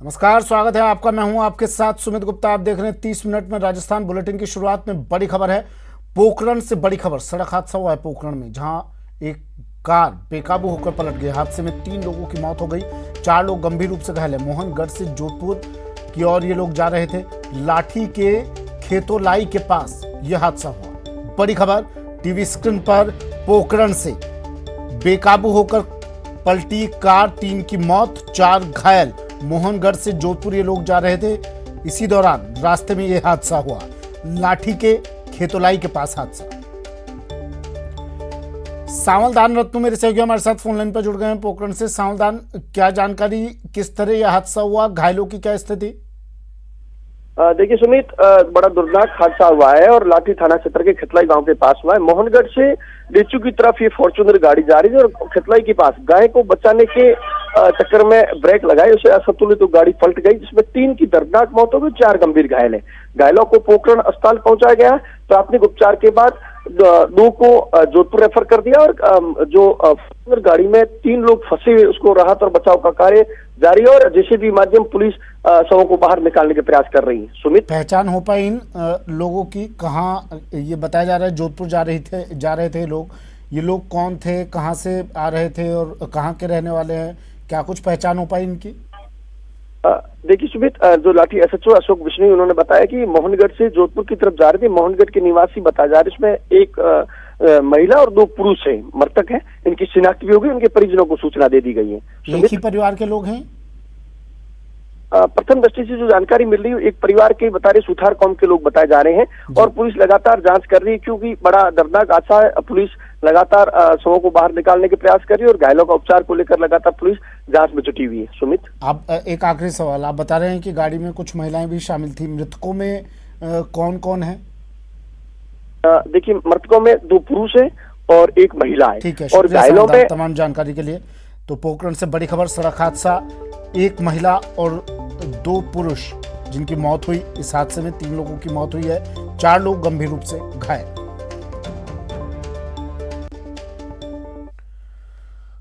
नमस्कार, स्वागत है आपका। मैं हूं आपके साथ सुमित गुप्ता। आप देख रहे हैं 30 मिनट में राजस्थान। बुलेटिन की शुरुआत में बड़ी खबर है, पोखरण से बड़ी खबर। सड़क हादसा हुआ है पोखरण में, जहां एक कार बेकाबू होकर पलट गई। हादसे में 3 लोगों की मौत हो गई, 4 लोग गंभीर रूप से घायल है। मोहनगढ़ से जोधपुर की ओर ये लोग जा रहे थे। लाठी के खेतोलाई के पास यह हादसा हुआ। बड़ी खबर टीवी स्क्रीन पर। पोखरण से बेकाबू होकर पलटी कार, 3 की मौत, 4 घायल। मोहनगढ़ से जोधपुर ये लोग जा रहे थे। इसी दौरान रास्ते में यह हादसा हुआ। लाठी के खेतोलाई के पास हादसा। सावलदान रत्नू मेरे सहयोगी हमारे साथ फोन लाइन पर जुड़ गए हैं पोखरण से। सावलदान, क्या जानकारी, किस तरह यह हादसा हुआ, घायलों की क्या स्थिति? देखिए सुमित, बड़ा दुर्दांत हादसा हुआ है और लाठी थाना क्षेत्र के खेतलाई गांव के पास हुआ है। मोहनगढ़ से डेचू की तरफ ये फॉर्च्यूनर गाड़ी जा रही है और खेतलाई के पास गाय को बचाने के चक्कर में ब्रेक लगाई, उसे असंतुलित तो गाड़ी पलट गई, जिसमें 3 की दर्दनाक मौत हो गई, 4 गंभीर घायल है। घायलों को पोखरण अस्पताल पहुंचाया गया। प्राथमिक उपचार के बाद 2 को जोधपुर रेफर कर दिया और जो गाड़ी में 3 लोग फंसे हुए, उसको राहत और बचाव का कार्य जारी है और जेसीबी माध्यम पुलिस शवों को बाहर निकालने के प्रयास कर रही है। सुमित, पहचान हो पाई इन लोगों की? कहाँ ये बताया जा रहा है जोधपुर जा रहे थे लोग। ये लोग कौन थे, कहाँ से आ रहे थे और कहाँ के रहने वाले हैं? क्या कुछ पहचान हो पाई इनकी? देखिए सुमित, जो लाठी एसएचओ अशोक विष्णु, उन्होंने बताया कि मोहनगढ़ से जोधपुर की तरफ जा रहे थे। मोहनगढ़ के निवासी बताया जा रहे, इसमें एक महिला और 2 पुरुष है, मृतक है। इनकी शिनाख्त भी होगी, उनके परिजनों को सूचना दे दी गई है। एक ही परिवार के लोग हैं? प्रथम दृष्टि से जो जानकारी मिल रही है, एक परिवार के बता रहे, सुथार कौम के लोग बताए जा रहे हैं और पुलिस लगातार जांच कर रही है, क्योंकि बड़ा दर्दनाक हादसा है। पुलिस लगातार शवों को बाहर निकालने के प्रयास कर रही है और घायलों का उपचार को लेकर लगातार पुलिस जांच में जुटी हुई है। सुमित, अब एक आखिरी सवाल, आप बता रहे हैं कि गाड़ी में कुछ महिलाएं भी शामिल थी। मृतकों में कौन कौन है? देखिए, मृतकों में 2 पुरुष है और 1 महिला है। ठीक है, और घायलों में तमाम जानकारी के लिए। तो पोखरण से बड़ी खबर, सड़क हादसा, 1 महिला और 2 पुरुष जिनकी मौत हुई। इस हादसे में 3 लोगों की मौत हुई है, 4 लोग गंभीर रूप से घायल।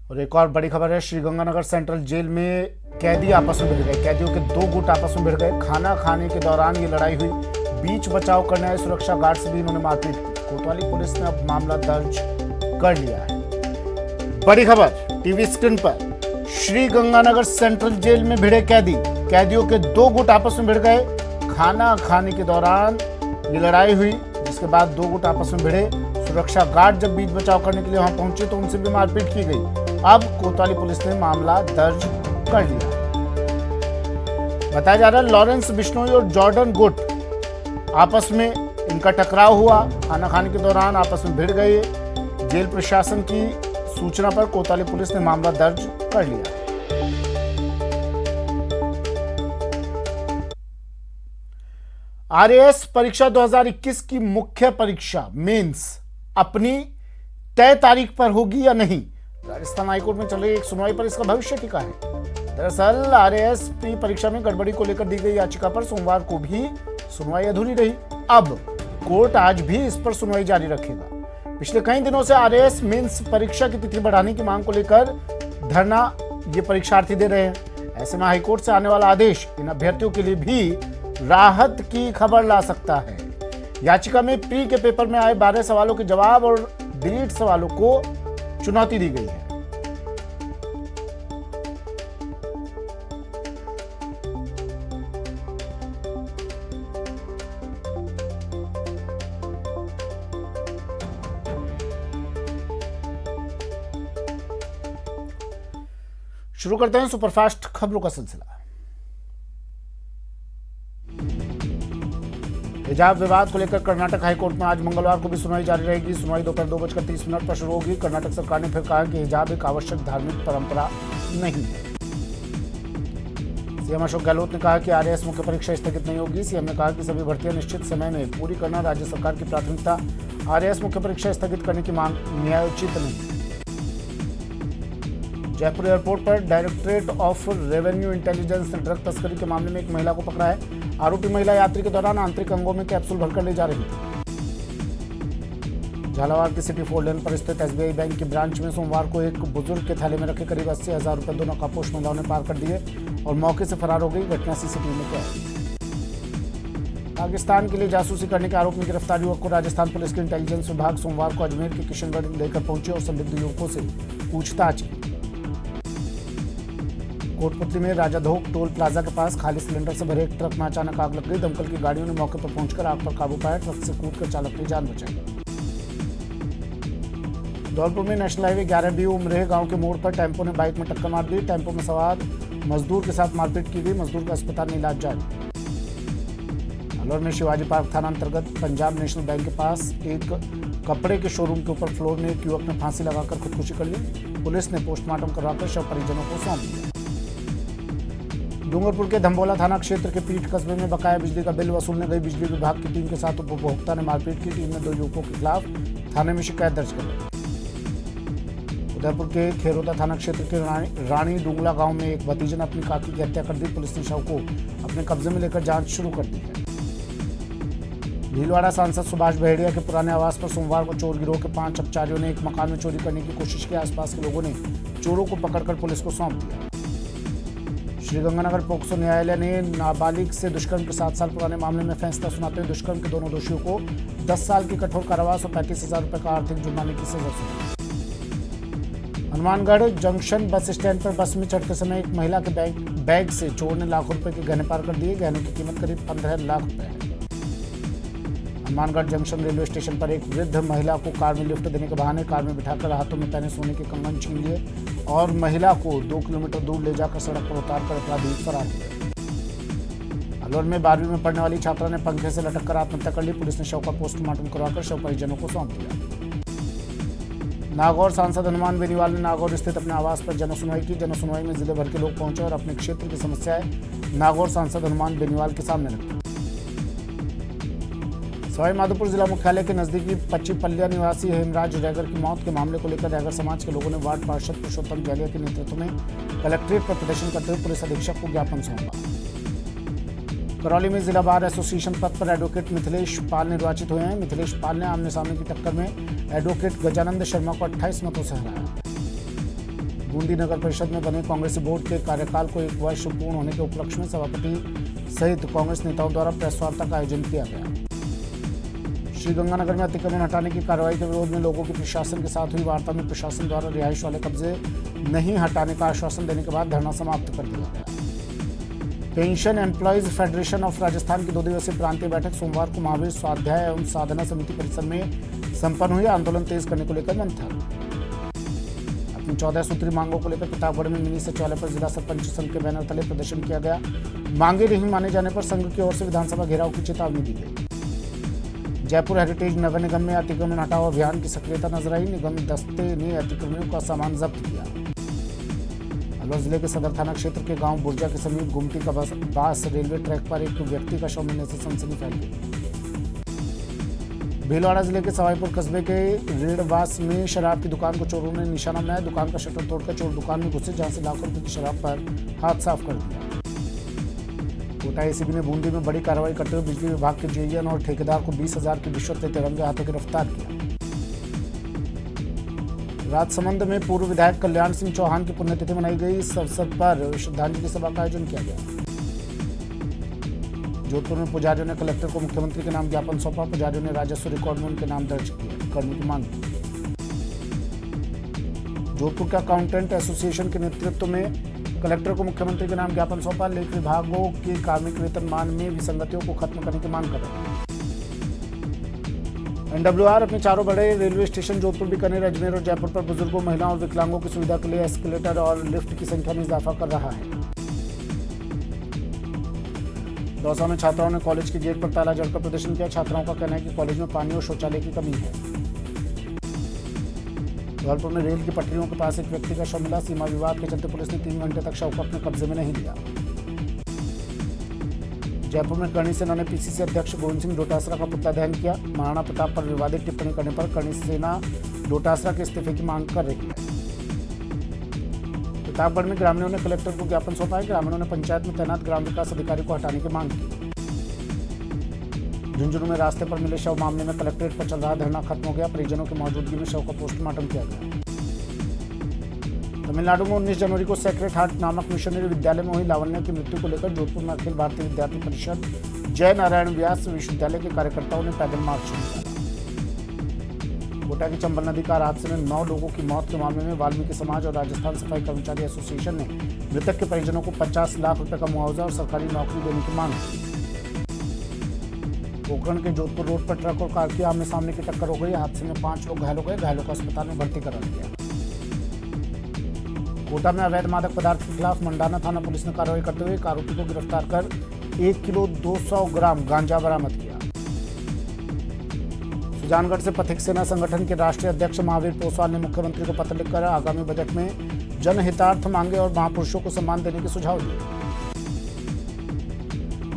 और एक और बड़ी खबर है, श्रीगंगानगर सेंट्रल जेल में कैदी आपस में भिड़ गए। कैदियों के 2 गुट आपस में भिड़ गए। खाना खाने के दौरान ये लड़ाई हुई। बीच बचाव करने आए सुरक्षा गार्ड से भी इन्होंने मारपीट की। कोतवाली पुलिस ने अब मामला दर्ज कर लिया है। बड़ी खबर टीवी स्क्रीन पर। श्रीगंगानगर सेंट्रल जेल में भिड़े कैदी। कैदियों के 2 गुट आपस में भिड़ गए। खाना खाने के दौरान ये लड़ाई हुई, जिसके बाद 2 गुट आपस में भिड़े। सुरक्षा गार्ड जब बीच बचाव करने के लिए वहां पहुंचे तो उनसे भी मारपीट की गई। अब कोतवाली पुलिस ने मामला दर्ज कर लिया। बताया जा रहा है लॉरेंस बिश्नोई और जॉर्डन गुट आपस में इनका टकराव हुआ। खाना खाने के दौरान आपस में भिड़ गए। जेल प्रशासन की सूचना पर कोतवाली पुलिस ने मामला दर्ज कर लिया। आरएएस परीक्षा 2021 की मुख्य परीक्षा मेंस अपनी तय तारीख पर होगी या नहीं? राजस्थान हाईकोर्ट में चल रही एक सुनवाई पर इसका भविष्य टिका है। दरअसल आरएएस की परीक्षा में गड़बड़ी को लेकर दी गई याचिका पर सोमवार को भी सुनवाई अधूरी रही। अब कोर्ट आज भी इस पर सुनवाई जारी रखेगा। पिछले कई दिनों से आरएएस मेंस परीक्षा की तिथि बढ़ाने की मांग को लेकर धरना ये परीक्षार्थी दे रहे हैं। ऐसे में हाईकोर्ट से आने वाला आदेश इन अभ्यर्थियों के लिए भी राहत की खबर ला सकता है। याचिका में प्री के पेपर में आए 12 सवालों के जवाब और डिलीट सवालों को चुनौती दी गई है। शुरू करते हैं सुपरफास्ट खबरों का सिलसिला। हिजाब विवाद को लेकर कर्नाटक हाईकोर्ट में आज मंगलवार को भी सुनवाई जारी रहेगी। सुनवाई दोपहर 2:30 पर शुरू होगी। कर्नाटक सरकार ने फिर कहा कि हिजाब एक आवश्यक धार्मिक परंपरा नहीं है। सीएम अशोक गहलोत ने कहा कि आरएएस मुख्य परीक्षा स्थगित नहीं होगी। सीएम ने कहा कि सभी भर्तियां निश्चित समय में पूरी करना राज्य सरकार की प्राथमिकता। आरएएस मुख्य परीक्षा स्थगित करने की मांग न्यायोचित नहीं। जयपुर एयरपोर्ट पर डायरेक्टरेट ऑफ रेवेन्यू इंटेलिजेंस ने ड्रग तस्करी के मामले में एक महिला को पकड़ा है। आरोपी महिला यात्री के दौरान आंतरिक अंगों में कैप्सूल भरकर ले जा रही थी। झालावाड़ की सिटी फोर लेन पर स्थित एसबीआई बैंक की ब्रांच में सोमवार को एक बुजुर्ग के थैले में रखे करीब 80,000 रुपए दोनों कापोश महिलाओं ने पार कर दिए और मौके से फरार हो गई। घटना सीसीटीवी में कैद। पाकिस्तान के लिए जासूसी करने के आरोप में गिरफ्तार युवक को राजस्थान पुलिस के इंटेलिजेंस विभाग सोमवार को अजमेर के किशनगढ़ लेकर पहुंचे और संदिग्ध युवकों से पूछताछ की। कोटपुतली में राजाधोक टोल प्लाजा के पास खाली सिलेंडर से भरे एक ट्रक में अचानक आग लग गई। दमकल की गाड़ियों ने मौके पर पहुंचकर आग पर काबू पाया। ट्रक से कूदकर चालक ने जान बचाई। धौलपुर में नेशनल हाईवे 11B उमरेह गांव के मोड़ पर टेंपो ने बाइक में टक्कर मार दी। टेंपो में सवार मजदूर के साथ मारपीट की गई। मजदूर का अस्पताल में इलाज जारी। अलवर में शिवाजी पार्क थाना अंतर्गत पंजाब नेशनल बैंक के पास एक कपड़े के शोरूम के ऊपर फ्लोर में एक युवक ने फांसी लगाकर खुदकुशी कर ली। पुलिस ने पोस्टमार्टम करवाकर शव परिजनों को सौंप दिया। डूंगरपुर के धम्बोला थाना क्षेत्र के पीठ कस्बे में बकाया बिजली का बिल वसूलने गई बिजली विभाग की टीम के साथ उपभोक्ता ने मारपीट की। टीम ने 2 युवकों के खिलाफ थाने में शिकायत दर्ज कर ली। उदयपुर के खेरोदा थाना क्षेत्र के रानी डूंगला गांव में एक भतीजे ने अपनी काकी की हत्या कर दी। पुलिस ने शव को अपने कब्जे में लेकर जांच शुरू कर दी है। भीलवाड़ा सांसद सुभाष बहेड़िया के पुराने आवास पर सोमवार को चोर गिरोह के 5 अपचारियों ने एक मकान में चोरी करने की कोशिश की। आसपास के लोगों ने चोरों को पकड़कर पुलिस को सौंप दिया। श्रीगंगानगर पोक्सो न्यायालय ने नाबालिग से दुष्कर्म के 7 साल पुराने मामले में फैसला सुनाते हुए दुष्कर्म के दोनों दोषियों को 10 साल की कठोर कारावास और 35,000 रुपए का आर्थिक जुर्माने की सजा सुनाई। हनुमानगढ़ जंक्शन बस स्टैंड पर बस में चढ़ते समय एक महिला के बैग से चोर ने लाखों रुपए के गहने पार कर दिए। गहनों की कीमत करीब 15 लाख रुपए है। हनुमानगढ़ जंक्शन रेलवे स्टेशन पर एक वृद्ध महिला को कार में लिफ्ट देने के बहाने कार में बिठाकर हाथों में पहने सोने के कंगन छीन लिए और महिला को 2 किलोमीटर दूर ले जाकर सड़क पर उतारकर अपराधी फरार हो गए। अलवर में 12वीं में पढ़ने वाली छात्रा ने पंखे से लटक कर आत्महत्या कर ली। पुलिस ने शव का पोस्टमार्टम करवाकर शव परिजनों को सौंप दिया। नागौर सांसद हनुमान बेनीवाल ने नागौर स्थित अपने आवास पर जनसुनवाई की। जनसुनवाई में जिले भर के लोग पहुंचे और अपने क्षेत्र की समस्याएं नागौर सांसद हनुमान बेनीवाल के सामने रखी। सवाई माधोपुर जिला मुख्यालय के नजदीकी पच्चीपल्लिया निवासी हेमराज रैगर की मौत के मामले को लेकर रैगर समाज के लोगों ने वार्ड पार्षद पुरुषोत्तम जैलिया के नेतृत्व में कलेक्ट्रेट पर प्रदर्शन करते हुए पुलिस अधीक्षक को ज्ञापन सौंपा। करौली में जिला बार एसोसिएशन पद पर एडवोकेट मिथिलेश पाल निर्वाचित हुए हैं। मिथिलेश पाल ने आमने सामने की टक्कर में एडवोकेट गजानंद शर्मा को 28 मतों से हराया। बूंदी नगर परिषद में बने कांग्रेसी बोर्ड के कार्यकाल को 1 वर्ष पूर्ण होने के उपलक्ष्य में सभापति सहित कांग्रेस नेताओं द्वारा प्रेस वार्ता का आयोजन किया गया। श्रीगंगानगर में अतिक्रमण हटाने की कार्रवाई के विरोध में लोगों की प्रशासन के साथ हुई वार्ता में प्रशासन द्वारा रिहाइश वाले कब्जे नहीं हटाने का आश्वासन देने के बाद धरना समाप्त कर दिया गया। Pension employees federation of Rajasthan की 2 दिवसीय प्रांतीय बैठक सोमवार को महावीर स्वाध्याय एवं साधना समिति परिसर में संपन्न हुई। आंदोलन तेज करने को लेकर मंथन। अपनी 14 सूत्री मांगों को लेकर प्रतापगढ़ में मिनी सचिवालय पर जिला सरपंच संघ के बैनर तले प्रदर्शन किया गया। मांगे नहीं माने जाने पर संघ की ओर से विधानसभा घेराव की चेतावनी दी गई। जयपुर हेरिटेज नगर निगम में अतिक्रमण हटाओ अभियान की सक्रियता नजर आई। निगम दस्ते ने अतिक्रमणियों का सामान जब्त किया। अलवर जिले के सदर थाना क्षेत्र के गांव बुर्जा के समीप गुमटी का बास रेलवे ट्रैक पर एक व्यक्ति का शव मिलने से सनसनी फैल गई। भीलवाड़ा जिले के सवाईपुर कस्बे के रेड़वास में शराब की दुकान को चोरों ने निशाना बनाया। दुकान का शटर तोड़कर चोर दुकान में घुसे, जहां से लाखों रुपए की शराब पर हाथ साफ कर दिया। कोटा एसीबी ने बूंदी में बड़ी कार्रवाई करते हुए बिजली विभाग के जेईएन और ठेकेदार को 20,000 की रिश्वत लेते रंगे हाथों गिरफ्तार किया। राजसमंद में पूर्व विधायक कल्याण सिंह चौहान की पुण्यतिथि मनाई गई। इस अवसर पर श्रद्धांजलि सभा का आयोजन किया गया। जोधपुर में पुजारियों ने कलेक्टर को मुख्यमंत्री के नाम ज्ञापन सौंपा। पुजारियों ने राजस्व रिकॉर्ड में उनके नाम दर्ज करने की मांग की। जोधपुर के अकाउंटेंट एसोसिएशन के नेतृत्व में कलेक्टर को मुख्यमंत्री के नाम ज्ञापन सौंपा। लेख विभागों के कार्मिक वेतनमान में विसंगतियों को खत्म करने की मांग कर रहे हैं। एनडब्ल्यूआर अपने 4 बड़े रेलवे स्टेशन जोधपुर, बीकानेर, अजमेर और जयपुर पर बुजुर्गों, महिलाओं और विकलांगों की सुविधा के लिए एस्केलेटर और लिफ्ट की संख्या में इजाफा कर रहा है। दौसा में छात्राओं ने कॉलेज के गेट पर ताला जड़कर प्रदर्शन किया। छात्राओं का कहना है कि कॉलेज में पानी और शौचालय की कमी है। धौलपुर में रेल की पटरियों के पास एक व्यक्ति का शव मिला। सीमा विवाद के चलते पुलिस ने 3 घंटे तक शव को अपने कब्जे में नहीं लिया। जयपुर में करणी सेना ने पीसीसी अध्यक्ष गोविंद सिंह डोटासरा का पुतला दहन किया। महाराणा प्रताप पर विवादित टिप्पणी करने पर करणी सेना डोटासरा के इस्तीफे की मांग कर रही है। प्रतापगढ़ में ग्रामीणों ने कलेक्टर को ज्ञापन सौंपा है। ग्रामीणों ने पंचायत में तैनात ग्राम विकास अधिकारी को हटाने की मांग की। झुंझुनू में रास्ते पर मिले शव मामले में कलेक्ट्रेट पर चल रहा धरना खत्म हो गया। परिजनों की मौजूदगी में शव का पोस्टमार्टम किया गया। तमिलनाडु में 19 जनवरी को सेक्रेट हार्ट नामक मिशनरी विद्यालय में हुई लावण्य की मृत्यु को लेकर जोधपुर में अखिल भारतीय विद्यार्थी परिषद जय नारायण व्यास विश्वविद्यालय के कार्यकर्ताओं ने पैदल मार्च निकाला। कोटा की चंबल नदी कार हादसे में 9 लोगों की मौत के मामले में वाल्मीकि समाज और राजस्थान सफाई कर्मचारी एसोसिएशन ने मृतक के परिजनों को 50 लाख रुपए का मुआवजा और सरकारी नौकरी देने की मांग की। पोखरण के जोधपुर रोड पर ट्रक और कार की आमने सामने की टक्कर हो गई। हादसे में 5 लोग घायल हो गए। घायलों को अस्पताल में भर्ती करा दिया। कोटा में अवैध मादक पदार्थ के खिलाफ मंडाना थाना पुलिस ने कार्रवाई करते हुए एक आरोपी को गिरफ्तार कर 1 किलो 200 ग्राम गांजा बरामद किया। सुजानगढ़ से पथिक सेना संगठन के राष्ट्रीय अध्यक्ष महावीर पोसवाल ने मुख्यमंत्री को पत्र लिखकर आगामी बजट में जनहितार्थ मांगे और महापुरुषों को सम्मान देने के सुझाव दिए।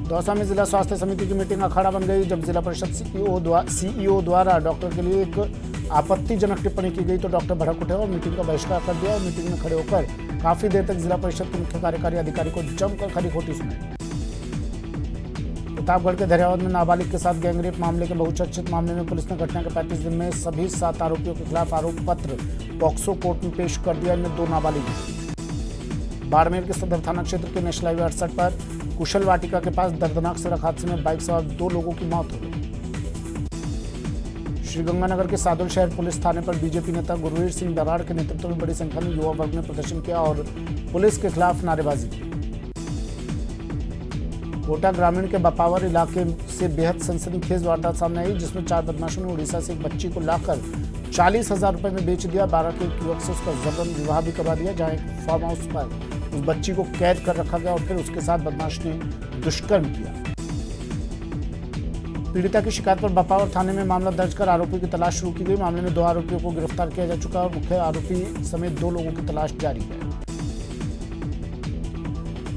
दौसा में जिला स्वास्थ्य समिति की मीटिंग अखाड़ा बन गई। जब जिला परिषद सीईओ द्वारा डॉक्टर के लिए एक आपत्तिजनक टिप्पणी की गई तो डॉक्टर भड़क उठे और मीटिंग का बहिष्कार कर दिया और मीटिंग में खड़े होकर काफी देर तक जिला परिषद के मुख्य कार्यकारी अधिकारी को जमकर खरी खोटी सुनाई। प्रतापगढ़ के धरियावद में नाबालिग के साथ गैंगरेप मामले के बहुचर्चित मामले में पुलिस ने घटना के 35 दिन में सभी 7 आरोपियों के खिलाफ आरोप पत्र पॉक्सो कोर्ट में पेश कर दिया। इनमें 2 नाबालिग। बाड़मेर के सदर थाना क्षेत्र के नेशनल हाईवे 68 पर कुशल वाटिका के पास दर्दनाक सड़क हादसे में बाइक सवार 2 लोगों की मौत हो गई। श्रीगंगानगर के सादुल शहर पुलिस थाने पर बीजेपी नेता गुरवीर सिंह दराड़ के नेतृत्व में बड़ी संख्या में युवा वर्ग ने प्रदर्शन किया और पुलिस के खिलाफ नारेबाजी की। कोटा ग्रामीण के बपावर इलाके से बेहद सनसनीखेज वारदात सामने आई, जिसमें 4 बदमाशों ने उड़ीसा से एक बच्ची को लाकर 40,000 रुपए में बेच दिया। 12 के एक युवक से उसका जबरन विवाह भी करवा दिया, जहां एक फार्म हाउस पर उस बच्ची को कैद कर रखा गया और फिर उसके साथ बदमाश ने दुष्कर्म किया। पीड़िता की शिकायत पर बपावर थाने में मामला दर्ज कर आरोपी की तलाश शुरू की गई। मामले में 2 आरोपियों को गिरफ्तार किया जा चुका है और मुख्य आरोपी समेत 2 लोगों की तलाश जारी है।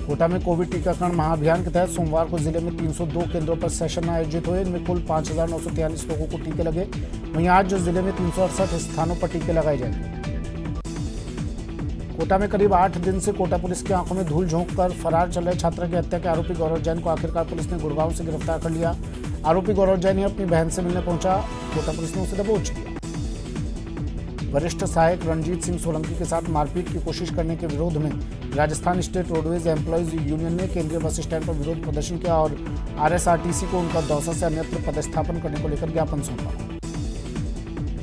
कोटा में कोविड टीकाकरण महाअभियान के तहत सोमवार को जिले में 302 केंद्रों पर सेशन आयोजित हुए। इनमें कुल 5,943 लोगों को टीके लगे। वहीं आज जिले में 368 स्थानों पर टीके लगाए जाएंगे। कोटा में करीब 8 दिन से कोटा पुलिस की आंखों में धूल झोंक कर फरार चल रहे छात्रा की हत्या के आरोपी गौरव जैन को आखिरकार पुलिस ने गुड़गांव से गिरफ्तार कर लिया। आरोपी गौरव जैन ही अपनी बहन से मिलने पहुंचा। कोटा पुलिस ने उसे दबोच लिया। वरिष्ठ सहायक रणजीत सिंह सोलंकी के साथ मारपीट की कोशिश करने के विरोध में Rajasthan state roadways employees union ने केंद्रीय बस स्टैंड पर विरोध प्रदर्शन किया और आरएसआरटीसी को उनका दौसा से अन्यत्र पदस्थापन करने को लेकर ज्ञापन सौंपा।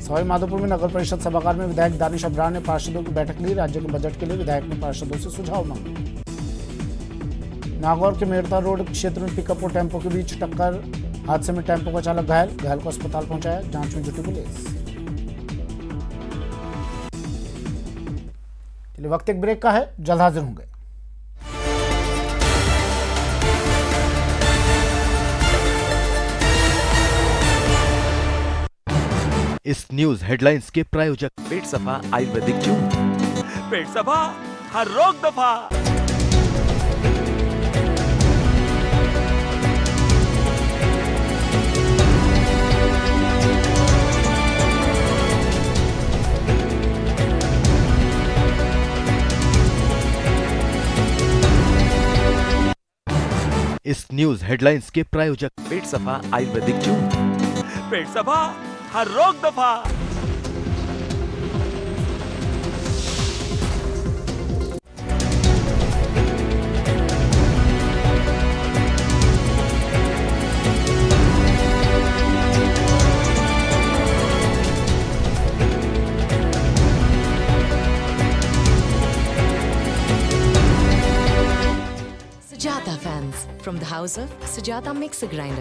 सवाई माधोपुर में नगर परिषद सभागार में विधायक दानिश अब्रार ने पार्षदों की बैठक ली। राज्य के बजट के लिए विधायक ने पार्षदों से सुझाव मांगे। नागौर के मेड़ता रोड क्षेत्र में पिकअप और टेम्पो के बीच टक्कर। हादसे में टेम्पो का चालक घायल को अस्पताल पहुंचाया। जांच में जुटी पुलिस। चलिए वक्त एक ब्रेक का है, जल्द हाजिर होंगे। इस न्यूज हेडलाइंस के प्रायोजक पेट सफा आयुर्वेदिक जूस। पेट सफा हर रोग दफा। इस न्यूज हेडलाइंस के प्रायोजक पेट सफा आयुर्वेदिक जूस। पेट सफा हर रोग दफा। Sujata fans, from the house of Sujata Mixer Grinder.